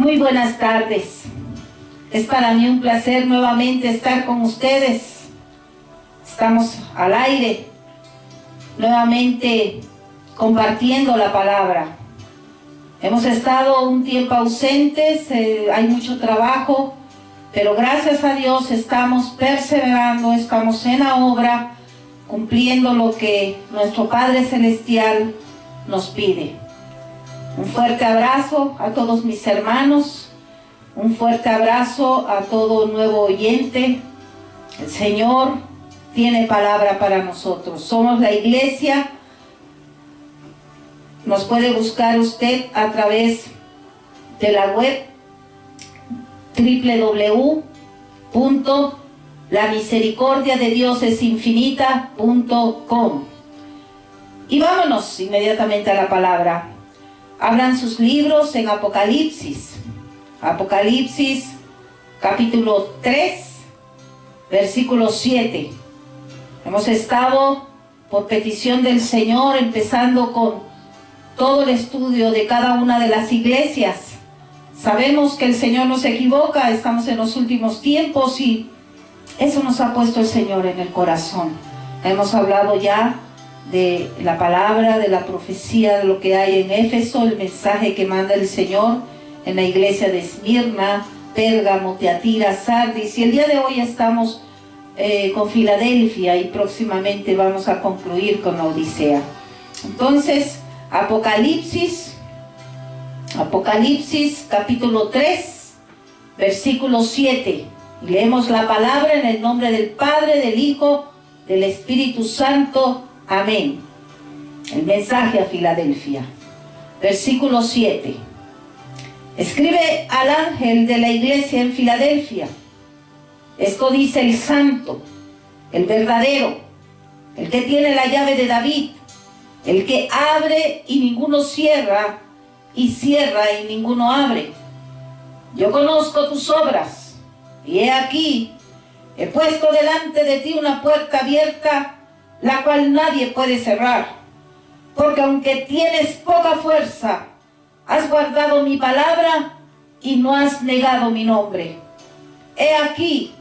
Muy buenas tardes. Es para mí un placer nuevamente estar con ustedes. Estamos al aire, nuevamente compartiendo la palabra. Hemos estado un tiempo ausentes, hay mucho trabajo, pero gracias a Dios estamos perseverando, estamos en la obra, cumpliendo lo que nuestro Padre Celestial nos pide. Un fuerte abrazo a todos mis hermanos, un fuerte abrazo a todo nuevo oyente. El Señor tiene palabra para nosotros. Somos la iglesia. Nos puede buscar usted a través de la web www.lamisericordiadeDiosEsInfinita.com. Y vámonos inmediatamente a la palabra. Abran sus libros en Apocalipsis. Apocalipsis capítulo 3, versículo 7. Hemos estado por petición del Señor empezando con todo el estudio de cada una de las iglesias. Sabemos que el Señor no se equivoca, estamos en los últimos tiempos y eso nos ha puesto el Señor en el corazón. Hemos hablado ya de la palabra, de la profecía, de lo que hay en Éfeso, el mensaje que manda el Señor en la iglesia de Esmirna, Pérgamo, Teatira, Sardis, y el día de hoy estamos con Filadelfia y próximamente vamos a concluir con la Odisea. Entonces, Apocalipsis capítulo 3, versículo 7. Y leemos la palabra en el nombre del Padre, del Hijo, del Espíritu Santo. Amén. El mensaje a Filadelfia. Versículo 7. Escribe al ángel de la iglesia en Filadelfia. Esto dice el santo, el verdadero, el que tiene la llave de David, el que abre y ninguno cierra, y cierra y ninguno abre. Yo conozco tus obras, y he aquí, he puesto delante de ti una puerta abierta, la cual nadie puede cerrar, porque aunque tienes poca fuerza, has guardado mi palabra y no has negado mi nombre. He aquí,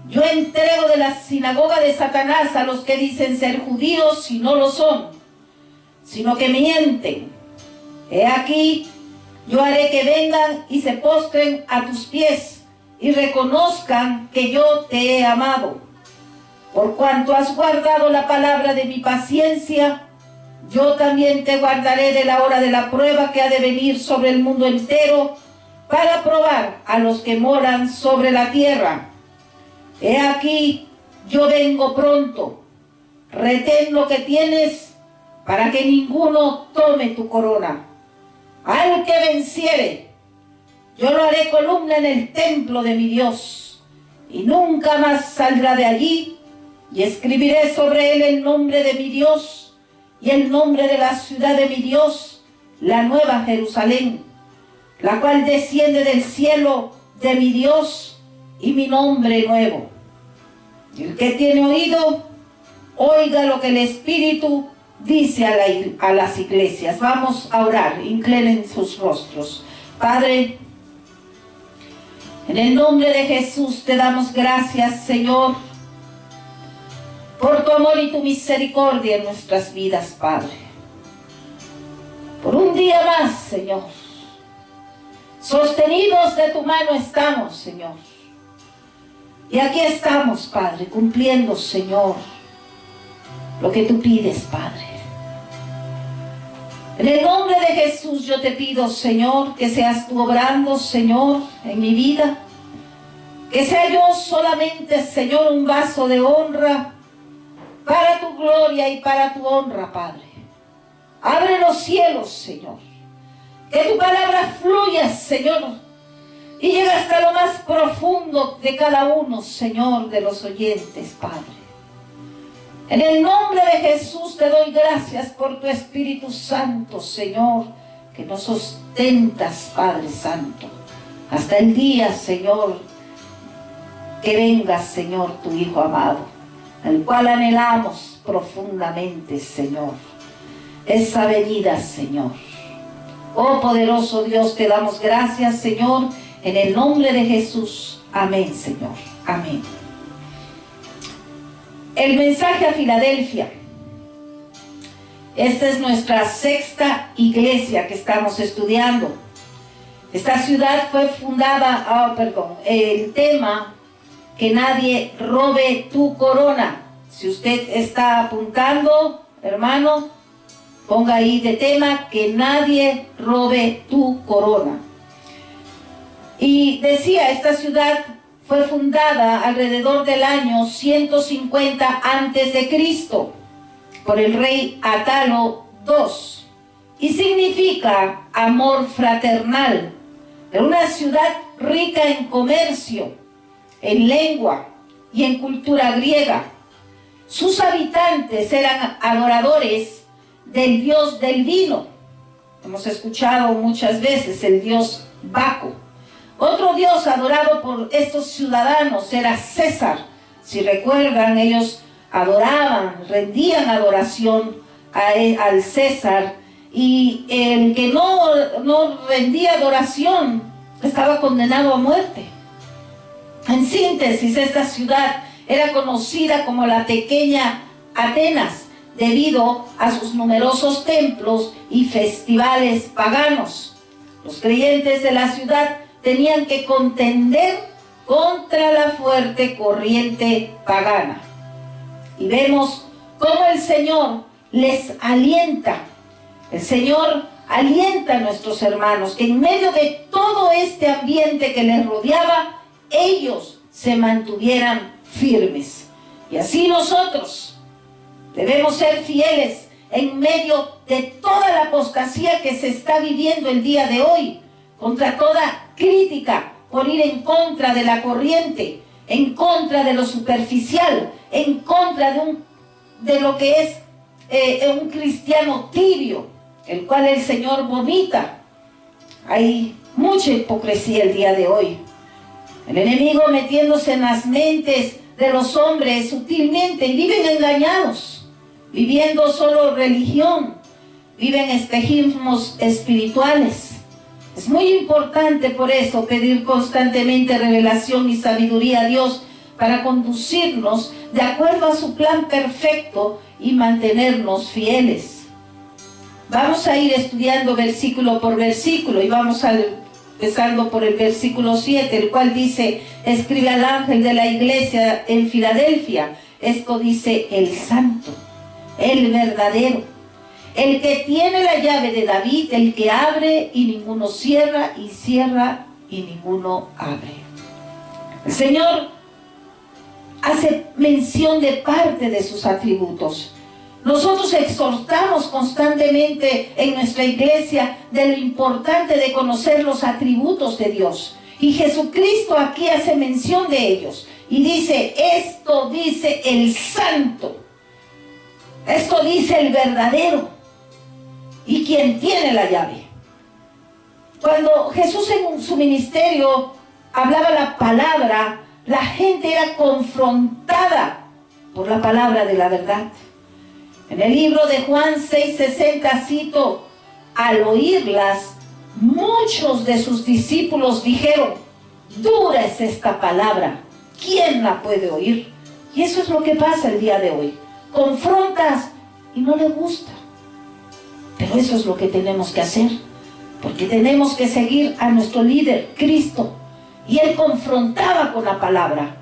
yo entrego de la sinagoga de Satanás a los que dicen ser judíos y no lo son, sino que mienten. He aquí, yo haré que vengan y se postren a tus pies y reconozcan que yo te he amado. Por cuanto has guardado la palabra de mi paciencia, yo también te guardaré de la hora de la prueba que ha de venir sobre el mundo entero para probar a los que moran sobre la tierra. He aquí, yo vengo pronto. Retén lo que tienes para que ninguno tome tu corona. Al que venciere, yo lo haré columna en el templo de mi Dios, y nunca más saldrá de allí. Y escribiré sobre él el nombre de mi Dios y el nombre de la ciudad de mi Dios, la nueva Jerusalén, la cual desciende del cielo de mi Dios, y mi nombre nuevo. Y el que tiene oído, oiga lo que el Espíritu dice a las iglesias. Vamos a orar, inclinen sus rostros. Padre, en el nombre de Jesús te damos gracias, Señor, por tu amor y tu misericordia en nuestras vidas, Padre. Por un día más, Señor. Sostenidos de tu mano estamos, Señor. Y aquí estamos, Padre, cumpliendo, Señor, lo que tú pides, Padre. En el nombre de Jesús yo te pido, Señor, que seas tú obrando, Señor, en mi vida. Que sea yo solamente, Señor, un vaso de honra para tu gloria y para tu honra, Padre. Abre los cielos, Señor. Que tu palabra fluya, Señor, y llegue hasta lo más profundo de cada uno, Señor, de los oyentes, Padre. En el nombre de Jesús te doy gracias por tu Espíritu Santo, Señor, que nos sustentas, Padre Santo, hasta el día, Señor, que venga, Señor, tu Hijo amado, el cual anhelamos profundamente, Señor, esa venida, Señor. Oh poderoso Dios, te damos gracias, Señor, en el nombre de Jesús. Amén, Señor. Amén. El mensaje a Filadelfia. Esta es nuestra sexta iglesia que estamos estudiando. Esta ciudad fue fundada, el tema, que nadie robe tu corona. Si usted está apuntando, hermano, ponga ahí de tema, que nadie robe tu corona. Y decía, esta ciudad fue fundada alrededor del año 150 antes de Cristo por el rey Atalo II y significa amor fraternal. Era una ciudad rica en comercio, en lengua y en cultura griega. Sus habitantes eran adoradores del dios del vino. Hemos escuchado muchas veces el dios Baco. Otro dios adorado por estos ciudadanos era César. Si recuerdan, ellos adoraban, rendían adoración al César, y el que no rendía adoración estaba condenado a muerte. En síntesis, esta ciudad era conocida como la pequeña Atenas debido a sus numerosos templos y festivales paganos. Los creyentes de la ciudad tenían que contender contra la fuerte corriente pagana. Y vemos cómo el Señor les alienta. El Señor alienta a nuestros hermanos que en medio de todo este ambiente que les rodeaba, ellos se mantuvieran firmes. Y así nosotros debemos ser fieles en medio de toda la apostasía que se está viviendo el día de hoy, contra toda crítica por ir en contra de la corriente, en contra de lo superficial, en contra de lo que es un cristiano tibio, el cual el Señor vomita. Hay mucha hipocresía el día de hoy. El enemigo metiéndose en las mentes de los hombres sutilmente, y viven engañados, viviendo solo religión, viven espejismos espirituales. Es muy importante por eso pedir constantemente revelación y sabiduría a Dios para conducirnos de acuerdo a su plan perfecto y mantenernos fieles. Vamos a ir estudiando versículo por versículo y vamos empezando por el versículo 7, el cual dice: escribe al ángel de la iglesia en Filadelfia. Esto dice el santo, el verdadero, el que tiene la llave de David, el que abre y ninguno cierra, y cierra y ninguno abre. El Señor hace mención de parte de sus atributos. Nosotros exhortamos constantemente en nuestra iglesia de lo importante de conocer los atributos de Dios. Y Jesucristo aquí hace mención de ellos. Y dice, esto dice el santo. Esto dice el verdadero. Y quien tiene la llave. Cuando Jesús en su ministerio hablaba la palabra, la gente era confrontada por la palabra de la verdad. En el libro de Juan 6:60 cito: al oírlas, muchos de sus discípulos dijeron, dura es esta palabra, ¿quién la puede oír? Y eso es lo que pasa el día de hoy. Confrontas y no le gusta. Pero eso es lo que tenemos que hacer, porque tenemos que seguir a nuestro líder, Cristo. Y él confrontaba con la palabra.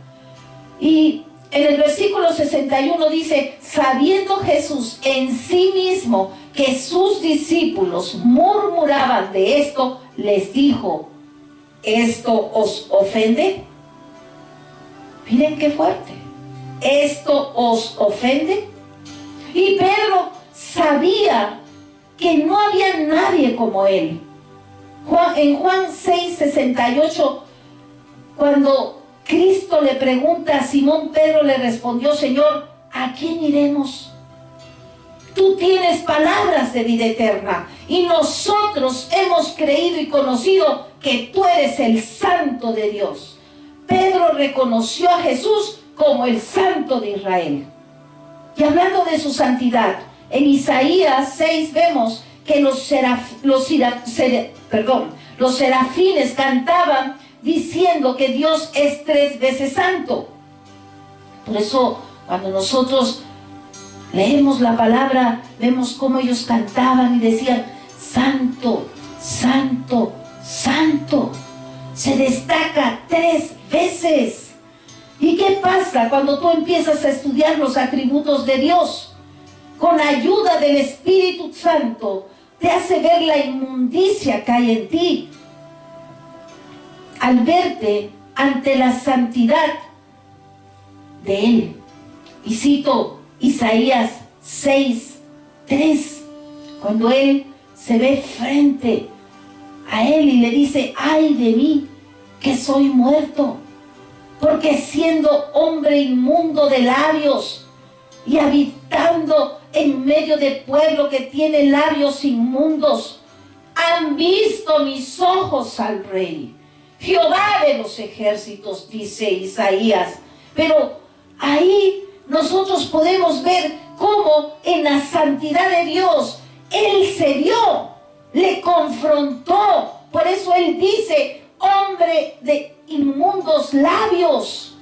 Y en el versículo 61 dice: sabiendo Jesús en sí mismo que sus discípulos murmuraban de esto, les dijo: ¿esto os ofende? Miren qué fuerte. ¿Esto os ofende? Y Pedro sabía que no había nadie como él. En Juan 6:68, cuando Cristo le pregunta a Simón, Pedro le respondió: Señor, ¿a quién iremos? Tú tienes palabras de vida eterna, y nosotros hemos creído y conocido que tú eres el Santo de Dios. Pedro reconoció a Jesús como el Santo de Israel. Y hablando de su santidad, en Isaías 6 vemos que los serafines cantaban diciendo que Dios es 3 veces santo. Por eso, cuando nosotros leemos la palabra, vemos cómo ellos cantaban y decían: santo, santo, santo. Se destaca 3 veces. ¿Y qué pasa cuando tú empiezas a estudiar los atributos de Dios? Con ayuda del Espíritu Santo, te hace ver la inmundicia que hay en ti. Al verte ante la santidad de Él. Y cito Isaías 6:3, cuando Él se ve frente a Él y le dice: ay de mí, que soy muerto, porque siendo hombre inmundo de labios y habitando en medio de pueblo que tiene labios inmundos, han visto mis ojos al Rey, Jehová de los ejércitos, dice Isaías. Pero ahí nosotros podemos ver cómo en la santidad de Dios Él se vio, le confrontó. Por eso Él dice: hombre de inmundos labios.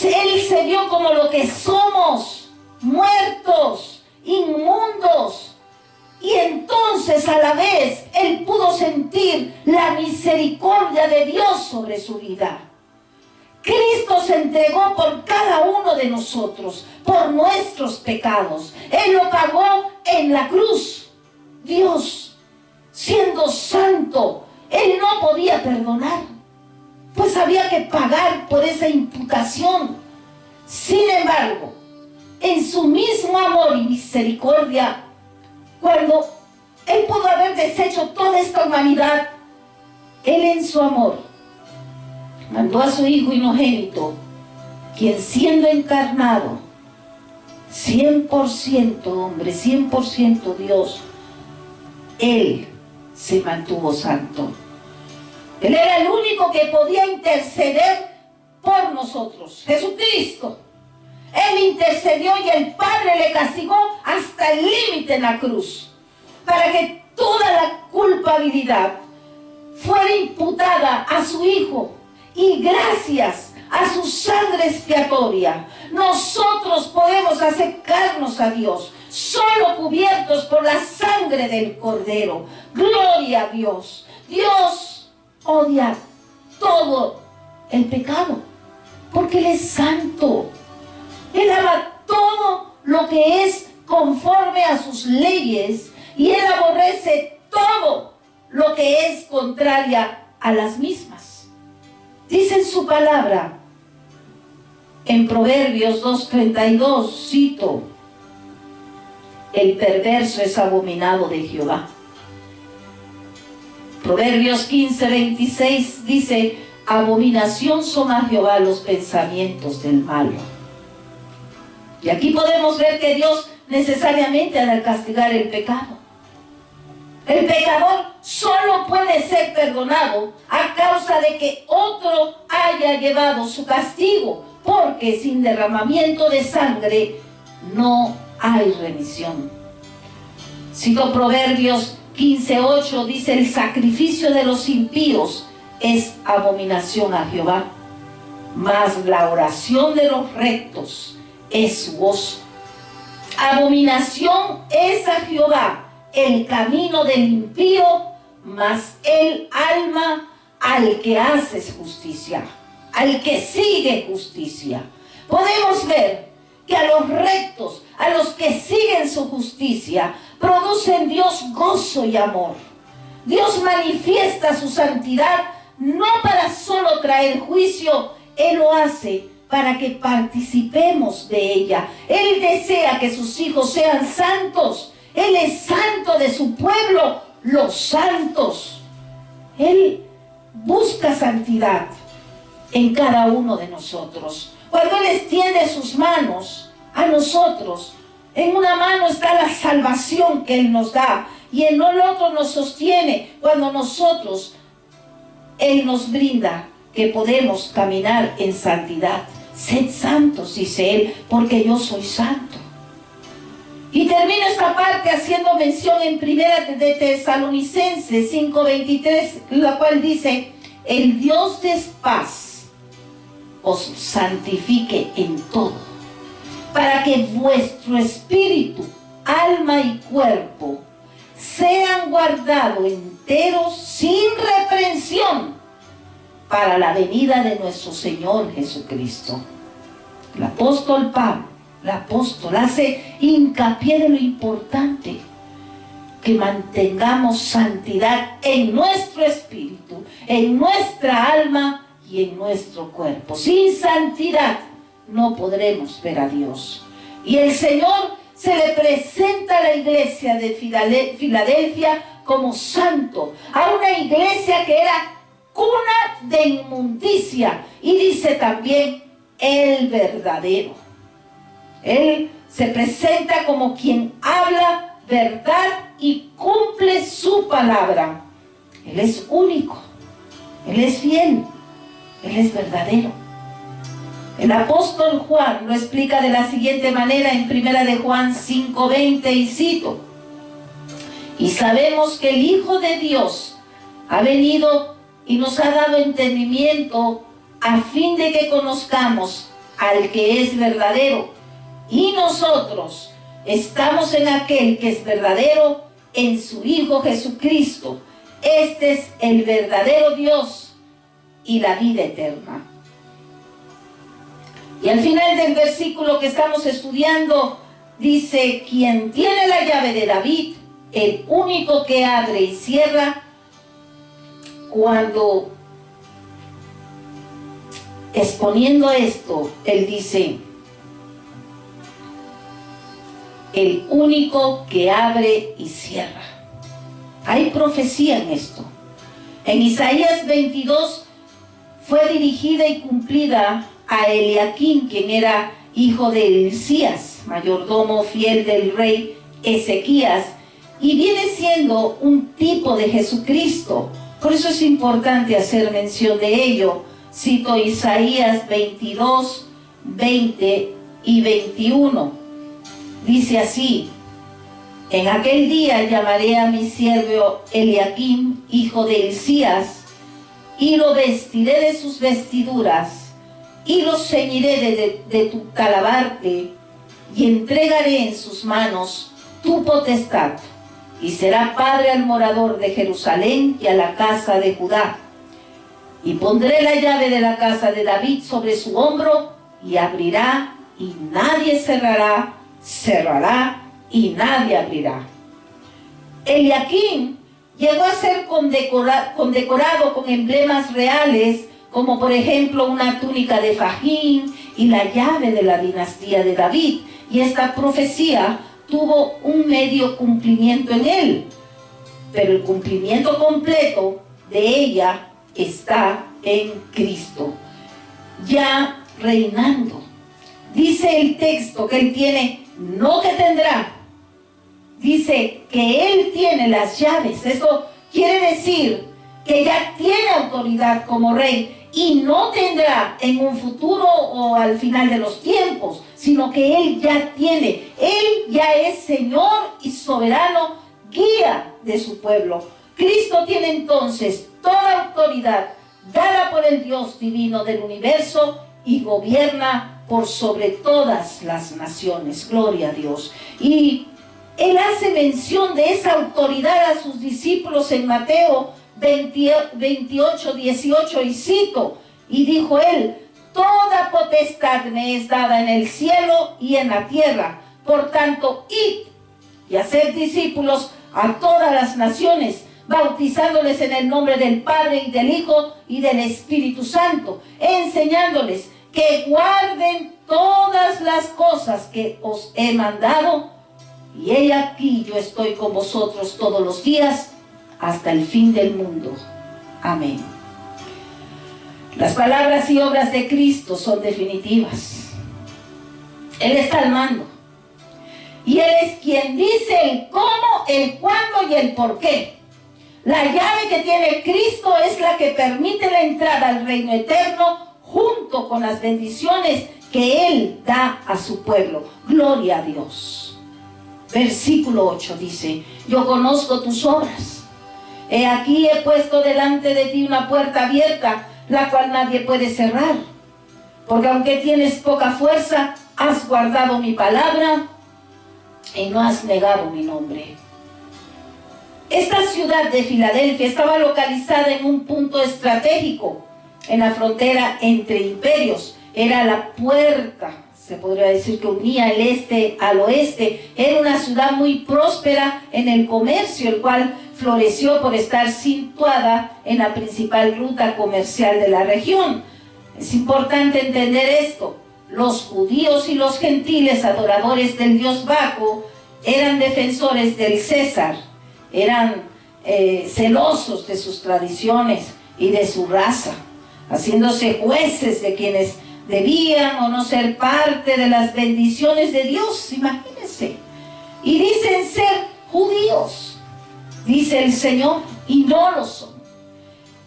Él se vio como lo que somos, muertos, inmundos. Y entonces a la vez Él pudo sentir la misericordia de Dios sobre su vida. Cristo se entregó por cada uno de nosotros, por nuestros pecados. Él lo pagó en la cruz. Dios, siendo santo, Él no podía perdonar, pues había que pagar por esa imputación. Sin embargo, en su mismo amor y misericordia, cuando Él pudo haber deshecho toda esta humanidad, Él en su amor mandó a su Hijo unigénito, quien siendo encarnado, 100% hombre, 100% Dios, Él se mantuvo santo. Él era el único que podía interceder por nosotros, Jesucristo. Él intercedió y el Padre le castigó hasta el límite en la cruz, para que toda la culpabilidad fuera imputada a su Hijo. Y gracias a su sangre expiatoria, nosotros podemos acercarnos a Dios, solo cubiertos por la sangre del Cordero. Gloria a Dios. Dios odia todo el pecado, porque Él es santo. Él ama todo lo que es conforme a sus leyes, y Él aborrece todo lo que es contraria a las mismas. Dice en su palabra, en Proverbios 2:32, cito: el perverso es abominado de Jehová. Proverbios 15:26 dice: abominación son a Jehová los pensamientos del malo. Y aquí podemos ver que Dios necesariamente ha de castigar el pecado. El pecador solo puede ser perdonado a causa de que otro haya llevado su castigo, porque sin derramamiento de sangre no hay remisión. Cito Proverbios 15:8, dice: el sacrificio de los impíos es abominación a Jehová, mas la oración de los rectos es su gozo. Abominación es a Jehová el camino del impío, mas él alma al que hace justicia, al que sigue justicia. Podemos ver que a los rectos, a los que siguen su justicia, produce en Dios gozo y amor. Dios manifiesta su santidad no para solo traer juicio, Él lo hace para que participemos de ella. Él desea que sus hijos sean santos. Él es santo de su pueblo, los santos. Él busca santidad en cada uno de nosotros. Cuando Él extiende sus manos a nosotros, en una mano está la salvación que Él nos da, y en el otro nos sostiene cuando nosotros, Él nos brinda que podemos caminar en santidad. Sed santos, dice Él, porque yo soy santo. Y termino esta parte haciendo mención en Primera de Tesalonicenses 5:23, la cual dice: el Dios de paz os santifique en todo, para que vuestro espíritu, alma y cuerpo sean guardados enteros sin reprensión para la venida de nuestro Señor Jesucristo. El apóstol Pablo, el apóstol, hace hincapié de lo importante que mantengamos santidad en nuestro espíritu, en nuestra alma y en nuestro cuerpo. Sin santidad no podremos ver a Dios. Y el Señor se le presenta a la iglesia de Filadelfia como santo, a una iglesia que era cuna de inmundicia, y dice también el verdadero. Él se presenta como quien habla verdad y cumple su palabra. Él es único, Él es fiel, Él es verdadero. El apóstol Juan lo explica de la siguiente manera en Primera de Juan 5:20, y cito: y sabemos que el Hijo de Dios ha venido y nos ha dado entendimiento a fin de que conozcamos al que es verdadero, y nosotros estamos en aquel que es verdadero, en su Hijo Jesucristo. Este es el verdadero Dios y la vida eterna. Y al final del versículo que estamos estudiando dice: quien tiene la llave de David, el único que abre y cierra. Cuando exponiendo esto, él dice: el único que abre y cierra. Hay profecía en esto. En Isaías 22 fue dirigida y cumplida a Eliaquín, quien era hijo de Hilcías, mayordomo fiel del rey Ezequías, y viene siendo un tipo de Jesucristo. Por eso es importante hacer mención de ello. Cito Isaías 22, 20 y 21. Dice así: en aquel día llamaré a mi siervo Eliaquim, hijo de Hilcías, y lo vestiré de sus vestiduras, y lo ceñiré de tu talabarte, y entregaré en sus manos tu potestad, y será padre al morador de Jerusalén y a la casa de Judá. Y pondré la llave de la casa de David sobre su hombro, y abrirá, y nadie cerrará, cerrará, y nadie abrirá. Eliaquim llegó a ser condecorado con emblemas reales, como por ejemplo una túnica de fajín y la llave de la dinastía de David. Y esta profecía tuvo un medio cumplimiento en él, pero el cumplimiento completo de ella está en Cristo, ya reinando. Dice el texto que él tiene, no que tendrá, dice que él tiene las llaves. Esto quiere decir que ya tiene autoridad como rey, y no tendrá en un futuro o al final de los tiempos, sino que él ya tiene. Él ya es Señor y soberano, guía de su pueblo. Cristo tiene entonces toda autoridad dada por el Dios divino del universo, y gobierna por sobre todas las naciones. Gloria a Dios. Y él hace mención de esa autoridad a sus discípulos en Mateo 28, 18, y cito: y dijo él: toda potestad me es dada en el cielo y en la tierra. Por tanto, id y haced discípulos a todas las naciones, bautizándoles en el nombre del Padre y del Hijo y del Espíritu Santo, enseñándoles que guarden todas las cosas que os he mandado, y he aquí yo estoy con vosotros todos los días hasta el fin del mundo. Amén. Las palabras y obras de Cristo son definitivas. Él está al mando, y Él es quien dice el cómo, el cuándo y el por qué. La llave que tiene Cristo es la que permite la entrada al reino eterno, junto con las bendiciones que Él da a su pueblo. Gloria a Dios. Versículo 8 dice: yo conozco tus obras. He aquí he puesto delante de ti una puerta abierta, la cual nadie puede cerrar. Porque aunque tienes poca fuerza, has guardado mi palabra y no has negado mi nombre. Esta ciudad de Filadelfia estaba localizada en un punto estratégico, en la frontera entre imperios. Era la puerta, se podría decir, que unía el este al oeste. Era una ciudad muy próspera en el comercio, el cual floreció por estar situada en la principal ruta comercial de la región. Es importante entender esto. Los judíos y los gentiles adoradores del dios Baco eran defensores del César, eran celosos de sus tradiciones y de su raza, haciéndose jueces de quienes debían o no ser parte de las bendiciones de Dios, imagínense. Y dicen ser judíos, dice el Señor, y no lo son.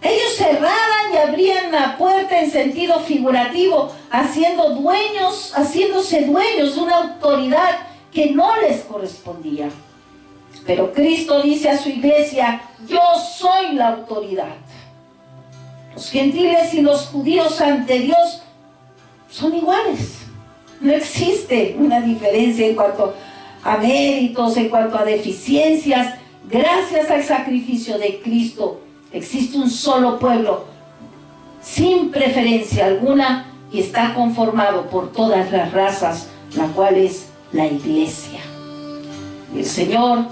Ellos cerraban y abrían la puerta en sentido figurativo, haciéndose dueños de una autoridad que no les correspondía. Pero Cristo dice a su iglesia: yo soy la autoridad. Los gentiles y los judíos ante Dios son iguales. No existe una diferencia en cuanto a méritos, en cuanto a deficiencias. Gracias al sacrificio de Cristo, existe un solo pueblo, sin preferencia alguna, y está conformado por todas las razas, la cual es la iglesia. Y el Señor,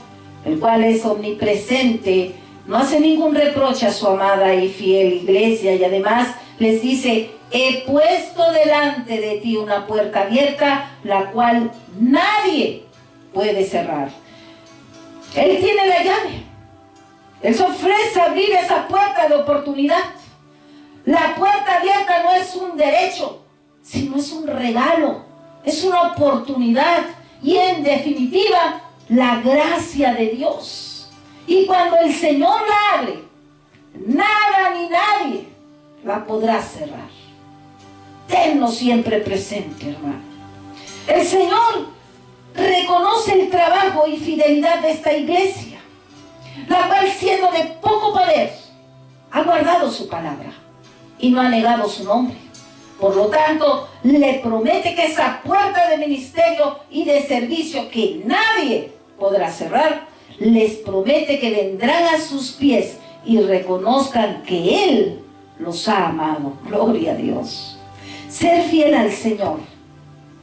el cual es omnipresente, no hace ningún reproche a su amada y fiel iglesia, y además les dice: he puesto delante de ti una puerta abierta, la cual nadie puede cerrar. Él tiene la llave. Él se ofrece a abrir esa puerta de oportunidad. La puerta abierta no es un derecho, sino es un regalo, es una oportunidad y, en definitiva, la gracia de Dios. Y cuando el Señor la abre, nada ni nadie la podrá cerrar. Tenlo siempre presente, hermano. El Señor reconoce el trabajo y fidelidad de esta iglesia, la cual, siendo de poco poder, ha guardado su palabra y no ha negado su nombre. Por lo tanto, le promete que esa puerta de ministerio y de servicio que nadie podrá cerrar, les promete que vendrán a sus pies y reconozcan que Él los ha amado. Gloria a Dios. Ser fiel al Señor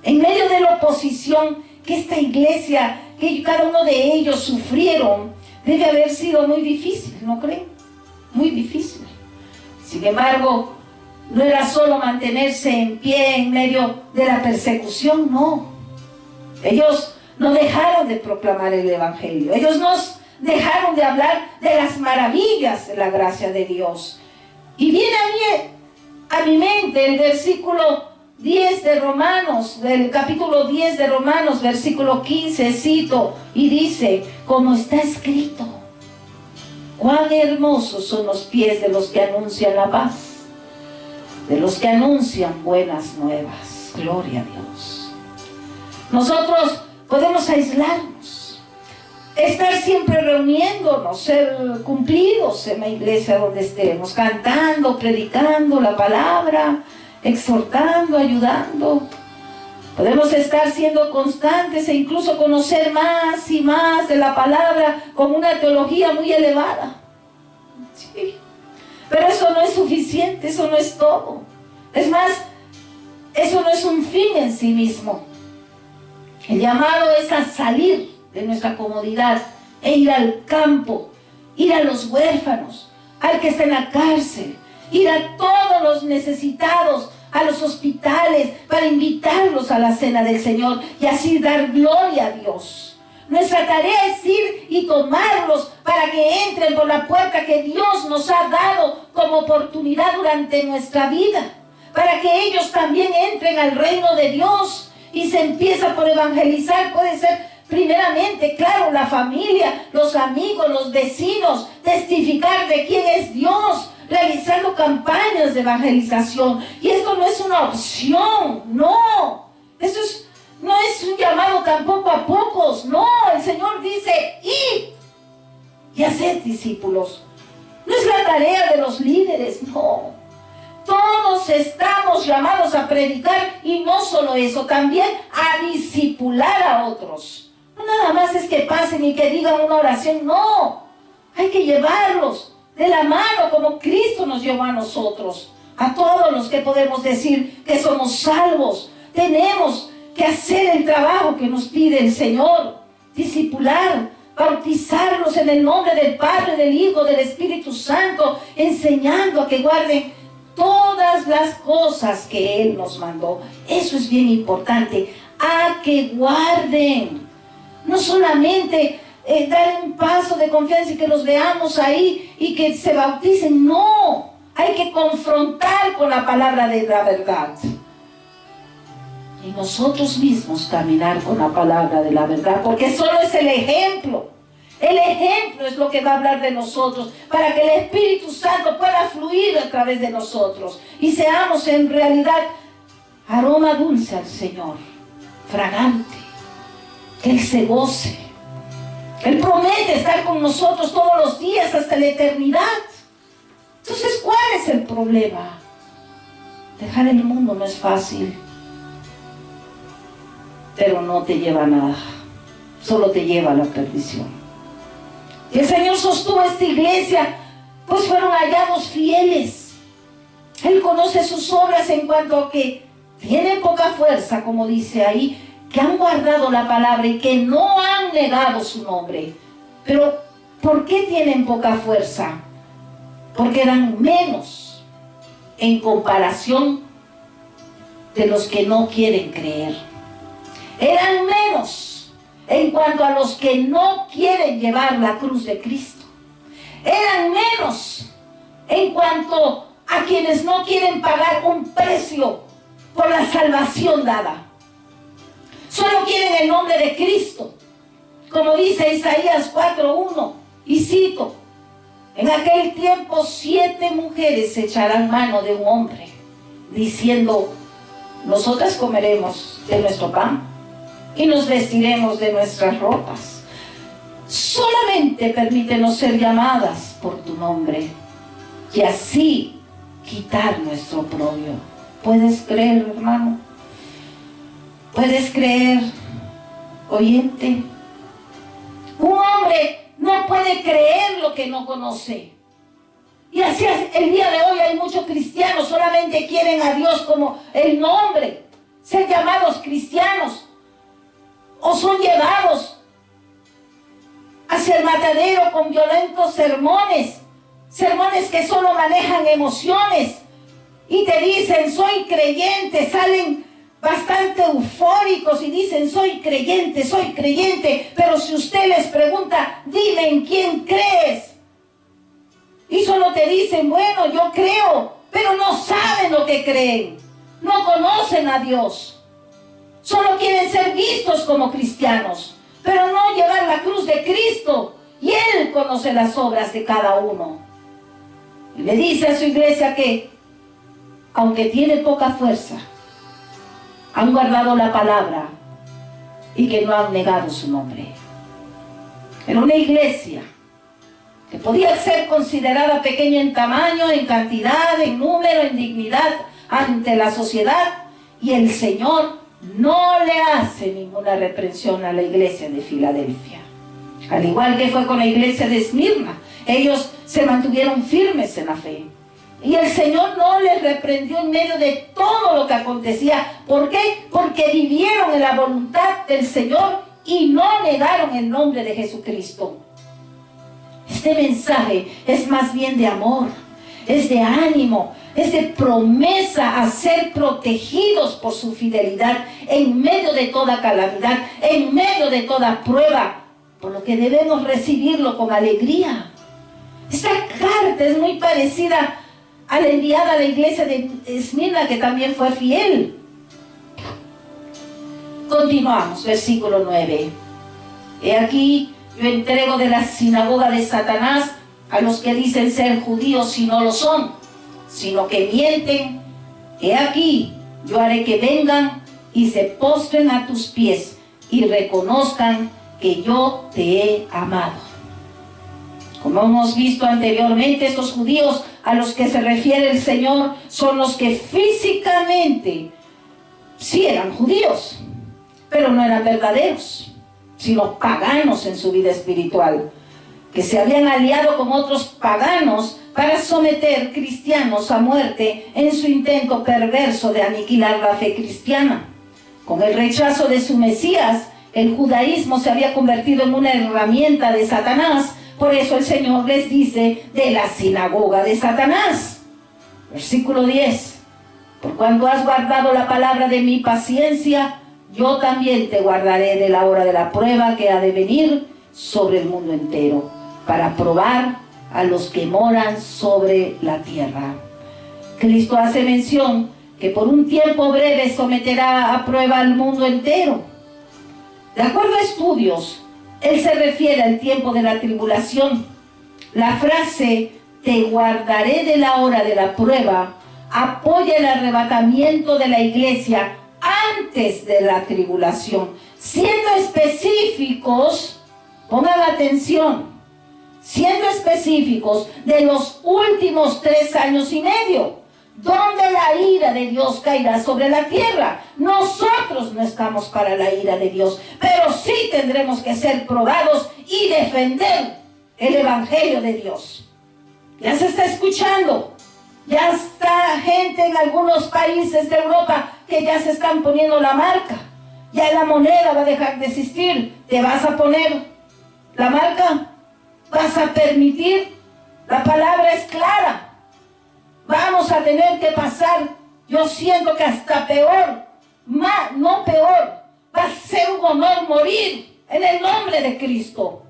en medio de la oposición que esta iglesia, que cada uno de ellos sufrieron, debe haber sido muy difícil, ¿no creen? Muy difícil. Sin embargo, no era solo mantenerse en pie en medio de la persecución, no. Ellos no dejaron de proclamar el Evangelio. Ellos no dejaron de hablar de las maravillas de la gracia de Dios. Y viene a mi mente el versículo 10 de Romanos, del capítulo 10 de Romanos, versículo 15, cito, y dice: como está escrito, cuán hermosos son los pies de los que anuncian la paz, de los que anuncian buenas nuevas. Gloria a Dios. Nosotros podemos aislarnos, estar siempre reuniéndonos, ser cumplidos en la iglesia donde estemos, cantando, predicando la palabra, exhortando, ayudando. Podemos estar siendo constantes e incluso conocer más y más de la palabra con una teología muy elevada. Sí. Pero eso no es suficiente, eso no es todo. Es más, eso no es un fin en sí mismo. El llamado es a salir de nuestra comodidad e ir al campo, ir a los huérfanos, al que está en la cárcel, ir a todos los necesitados, a los hospitales, para invitarlos a la cena del Señor y así dar gloria a Dios. Nuestra tarea es ir y tomarlos para que entren por la puerta que Dios nos ha dado como oportunidad durante nuestra vida, para que ellos también entren al reino de Dios. Y se empieza por evangelizar. Puede ser primeramente, claro, la familia, los amigos, los vecinos, testificar de quién es Dios, realizando campañas de evangelización. Y esto no es una opción, no. No es un llamado tampoco a pocos, no. El discípulos. No es la tarea de los líderes, no. Todos estamos llamados a predicar y no solo eso, también a discipular a otros. No nada más es que pasen y que digan una oración, no. Hay que llevarlos de la mano como Cristo nos llevó a nosotros. A todos los que podemos decir que somos salvos, tenemos que hacer el trabajo que nos pide el Señor. Discipular, bautizarlos en el nombre del Padre, del Hijo, del Espíritu Santo, enseñando a que guarden todas las cosas que Él nos mandó. Eso es bien importante, a que guarden. No solamente dar un paso de confianza y que los veamos ahí y que se bauticen, no. Hay que confrontar con la palabra de la verdad. Y nosotros mismos caminar con la palabra de la verdad, porque solo es el ejemplo. El ejemplo es lo que va a hablar de nosotros, para que el Espíritu Santo pueda fluir a través de nosotros y seamos en realidad aroma dulce al Señor, fragante, que Él se goce. Él promete estar con nosotros todos los días hasta la eternidad. Entonces, ¿cuál es el problema? Dejar el mundo no es fácil, pero no te lleva a nada, solo te lleva a la perdición. Y el Señor sostuvo esta iglesia, pues fueron hallados fieles. Él conoce sus obras en cuanto a que tienen poca fuerza, como dice ahí, que han guardado la palabra y que no han negado su nombre. Pero, ¿por qué tienen poca fuerza? Porque eran menos en comparación de los que no quieren creer. Eran menos en cuanto a los que no quieren llevar la cruz de Cristo. Eran menos en cuanto a quienes no quieren pagar un precio por la salvación dada. Solo quieren el nombre de Cristo. Como dice Isaías 4:1, y cito: en aquel tiempo 7 mujeres echarán mano de un hombre, diciendo: nosotras comeremos de nuestro pan y nos vestiremos de nuestras ropas. Solamente permítenos ser llamadas por tu nombre y así quitar nuestro oprobio. ¿Puedes creer, hermano? ¿Puedes creer, oyente? Un hombre no puede creer lo que no conoce. Y así es, el día de hoy hay muchos cristianos, solamente quieren a Dios como el nombre, ser llamados cristianos, o son llevados hacia el matadero con violentos sermones, sermones que solo manejan emociones, y te dicen: soy creyente, salen bastante eufóricos y dicen: soy creyente, pero si usted les pregunta: dime en quién crees, y solo te dicen: bueno, yo creo, pero no saben lo que creen, no conocen a Dios, solo quieren ser vistos como cristianos, pero no llevar la cruz de Cristo, y Él conoce las obras de cada uno. Y le dice a su iglesia que, aunque tiene poca fuerza, han guardado la palabra y que no han negado su nombre. Era una iglesia que podía ser considerada pequeña en tamaño, en cantidad, en número, en dignidad ante la sociedad, y el Señor no le hace ninguna reprensión a la iglesia de Filadelfia. Al igual que fue con la iglesia de Esmirna, ellos se mantuvieron firmes en la fe. Y el Señor no les reprendió en medio de todo lo que acontecía. ¿Por qué? Porque vivieron en la voluntad del Señor y no negaron el nombre de Jesucristo. Este mensaje es más bien de amor, es de ánimo, es de promesa a ser protegidos por su fidelidad en medio de toda calamidad, en medio de toda prueba, por lo que debemos recibirlo con alegría. Esta carta es muy parecida a la enviada a la iglesia de Esmirna, que también fue fiel. Continuamos, versículo 9. He aquí, yo entrego de la sinagoga de Satanás a los que dicen ser judíos y no lo son, sino que mienten. He aquí, yo haré que vengan y se postren a tus pies y reconozcan que yo te he amado. Como hemos visto anteriormente, estos judíos a los que se refiere el Señor son los que físicamente sí eran judíos, pero no eran verdaderos, sino paganos en su vida espiritual, que se habían aliado con otros paganos para someter cristianos a muerte en su intento perverso de aniquilar la fe cristiana. Con el rechazo de su Mesías, el judaísmo se había convertido en una herramienta de Satanás. Por eso el Señor les dice de la sinagoga de Satanás. Versículo 10. Por cuanto has guardado la palabra de mi paciencia, yo también te guardaré de la hora de la prueba que ha de venir sobre el mundo entero, para probar a los que moran sobre la tierra. Cristo hace mención que por un tiempo breve someterá a prueba al mundo entero. De acuerdo a estudios, Él se refiere al tiempo de la tribulación. La frase, te guardaré de la hora de la prueba, apoya el arrebatamiento de la iglesia antes de la tribulación. Siendo específicos, pongan atención, siendo específicos de los últimos 3 años y medio, donde la ira de Dios caerá sobre la tierra. Nosotros no estamos para la ira de Dios, pero sí tendremos que ser probados y defender el Evangelio de Dios. Ya se está escuchando, ya está gente en algunos países de Europa que ya se están poniendo la marca. Ya la moneda va a dejar de existir. ¿Te vas a poner la marca? ¿Vas a permitir? La palabra es clara. Vamos a tener que pasar, yo siento que hasta peor, no peor, va a ser un honor morir en el nombre de Cristo.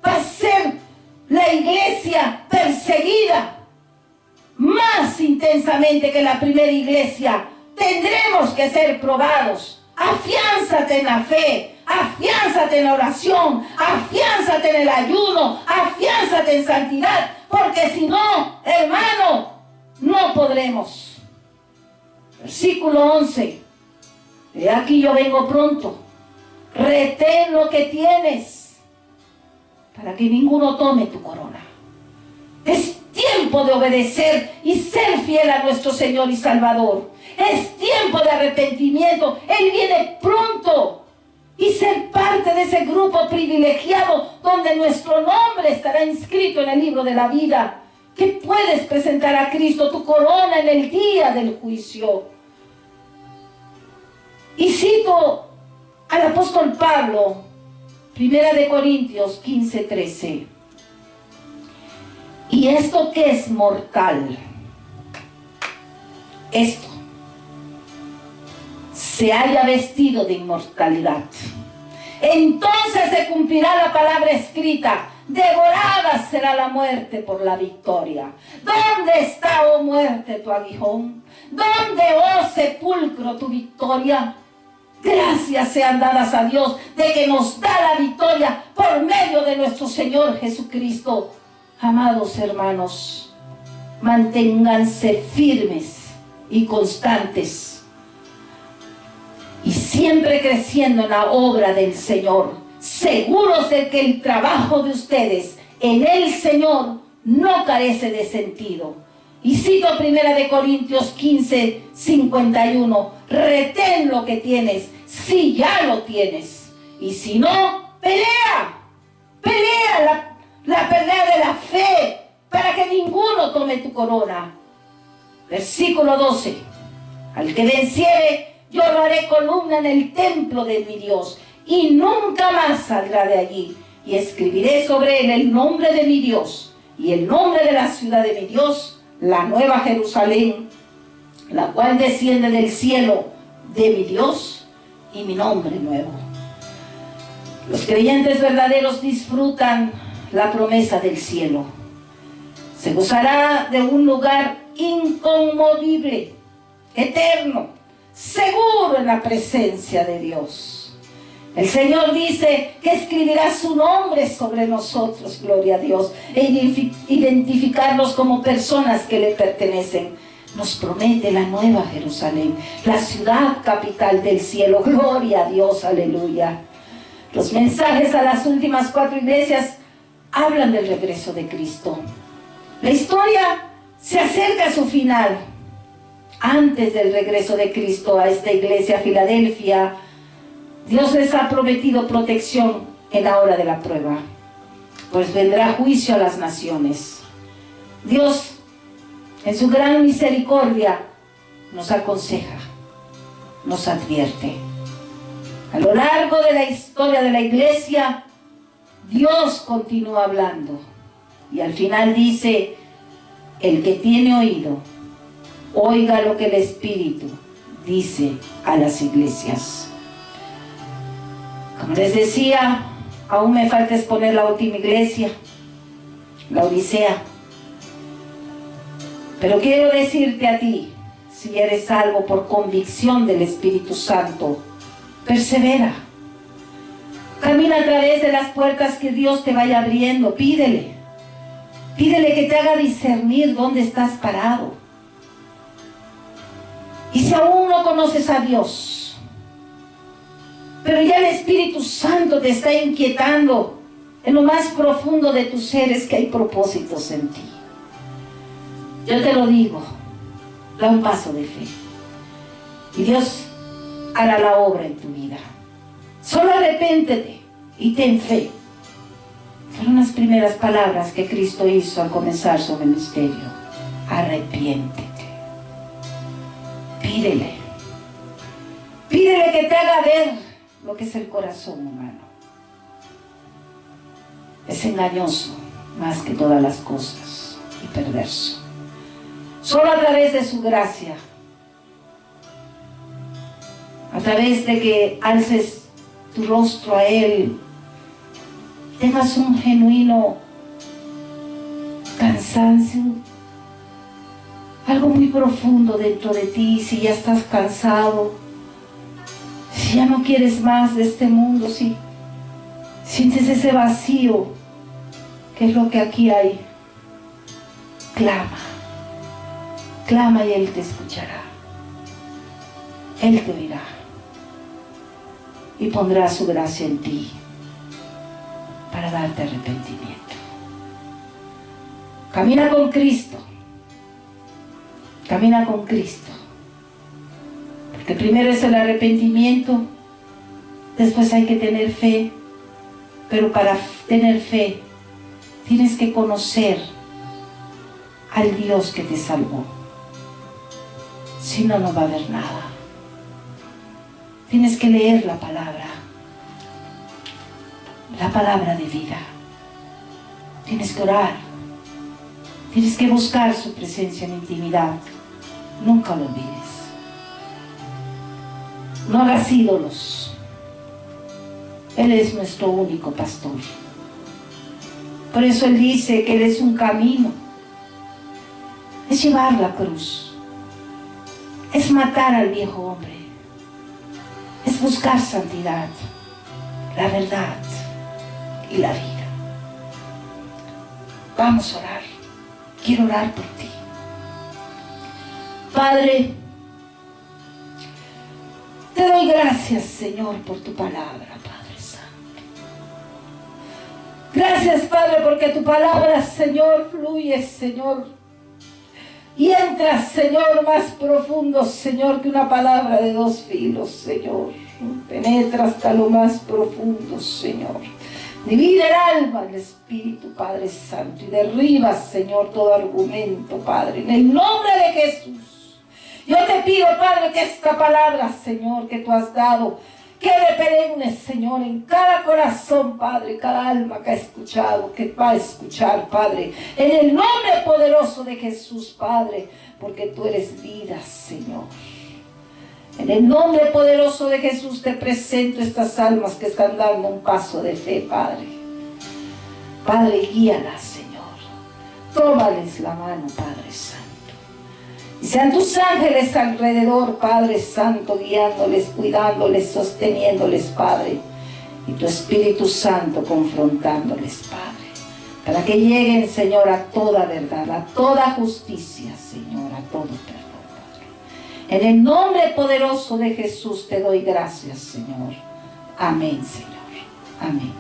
Va a ser la iglesia perseguida más intensamente que la primera iglesia. Tendremos que ser probados. Afiánzate en la fe, afiánzate en la oración, afiánzate en el ayuno, afiánzate en santidad, porque si no, hermano, no podremos. Versículo 11. He aquí yo vengo pronto. Retén lo que tienes, para que ninguno tome tu corona. Es tiempo de obedecer y ser fiel a nuestro Señor y Salvador. Es tiempo de arrepentimiento. Él viene pronto. Y ser parte de ese grupo privilegiado donde nuestro nombre estará inscrito en el libro de la vida. Que puedes presentar a Cristo tu corona en el día del juicio. Y cito al apóstol Pablo, 1 Corintios 15:13. Y esto que es mortal, esto se haya vestido de inmortalidad. Entonces se cumplirá la palabra escrita: devorada será la muerte por la victoria. ¿Dónde está, oh muerte, tu aguijón? ¿Dónde, oh sepulcro, tu victoria? Gracias sean dadas a Dios de que nos da la victoria por medio de nuestro Señor Jesucristo. Amados hermanos, manténganse firmes y constantes y siempre creciendo en la obra del Señor, seguros de que el trabajo de ustedes en el Señor no carece de sentido. Y cito 1 Corintios 15:51, retén lo que tienes, si ya lo tienes, y si no, pelea la pelea de la fe, para que ninguno tome tu corona. Versículo 12, al que venciere, yo lo haré columna en el templo de mi Dios, y nunca más saldrá de allí, y escribiré sobre él el nombre de mi Dios, y el nombre de la ciudad de mi Dios, la nueva Jerusalén, la cual desciende del cielo de mi Dios, y mi nombre nuevo. Los creyentes verdaderos disfrutan la promesa del cielo. Se gozará de un lugar inconmovible, eterno, seguro en la presencia de Dios. El Señor dice que escribirá su nombre sobre nosotros, gloria a Dios, e identificarnos como personas que le pertenecen. Nos promete la nueva Jerusalén, la ciudad capital del cielo. Gloria a Dios, aleluya. Los mensajes a las últimas 4 iglesias hablan del regreso de Cristo. La historia se acerca a su final. Antes del regreso de Cristo a esta iglesia, Filadelfia, Dios les ha prometido protección en la hora de la prueba, pues vendrá juicio a las naciones. Dios, en su gran misericordia, nos aconseja, nos advierte. A lo largo de la historia de la iglesia, Dios continúa hablando. Y al final dice, el que tiene oído, oiga lo que el Espíritu dice a las iglesias. Como les decía, aún me falta exponer la última iglesia, la Odisea. Pero quiero decirte a ti, si eres salvo por convicción del Espíritu Santo, persevera. Camina a través de las puertas que Dios te vaya abriendo. Pídele que te haga discernir dónde estás parado. Y si aún no conoces a Dios, pero ya el Espíritu Santo te está inquietando en lo más profundo de tus seres, que hay propósitos en ti, yo te lo digo, da un paso de fe y Dios hará la obra en tu vida. Solo arrepéntete y ten fe. Fueron las primeras palabras que Cristo hizo al comenzar su ministerio. Arrepiéntete. Pídele que te haga ver lo que es el corazón humano. Es engañoso más que todas las cosas y perverso. Solo a través de su gracia, a través de que alces tu rostro a Él, tengas un genuino cansancio, algo muy profundo dentro de ti, si ya estás cansado, si ya no quieres más de este mundo, si sientes ese vacío, que es lo que aquí hay, clama y Él te escuchará, Él te oirá y pondrá su gracia en ti para darte arrepentimiento. Camina con Cristo. Camina con Cristo. Porque primero es el arrepentimiento, después hay que tener fe. Pero para tener fe, tienes que conocer al Dios que te salvó. Si no, no va a haber nada. Tienes que leer la palabra de vida. Tienes que orar. Tienes que buscar su presencia en intimidad. Nunca lo olvides. No hagas ídolos. Él es nuestro único pastor. Por eso Él dice que Él es un camino. Es llevar la cruz. Es matar al viejo hombre. Es buscar santidad, la verdad y la vida. Vamos a orar. Quiero orar por ti. Padre, te doy gracias, Señor, por tu palabra, Padre Santo. Gracias, Padre, porque tu palabra, Señor, fluye, Señor. Y entras, Señor, más profundo, Señor, que una palabra de dos filos, Señor. Penetra hasta lo más profundo, Señor. Divide el alma, el espíritu, Padre Santo, y derriba, Señor, todo argumento, Padre, en el nombre de Jesús. Yo te pido, Padre, que esta palabra, Señor, que tú has dado, quede perenne, Señor, en cada corazón, Padre, cada alma que ha escuchado, que va a escuchar, Padre, en el nombre poderoso de Jesús, Padre, porque tú eres vida, Señor. En el nombre poderoso de Jesús te presento estas almas que están dando un paso de fe, Padre. Padre, guíalas, Señor. Tómales la mano, Padre Santo. Y sean tus ángeles alrededor, Padre Santo, guiándoles, cuidándoles, sosteniéndoles, Padre. Y tu Espíritu Santo confrontándoles, Padre. Para que lleguen, Señor, a toda verdad, a toda justicia, Señor, a todo perdón. En el nombre poderoso de Jesús te doy gracias, Señor. Amén, Señor. Amén.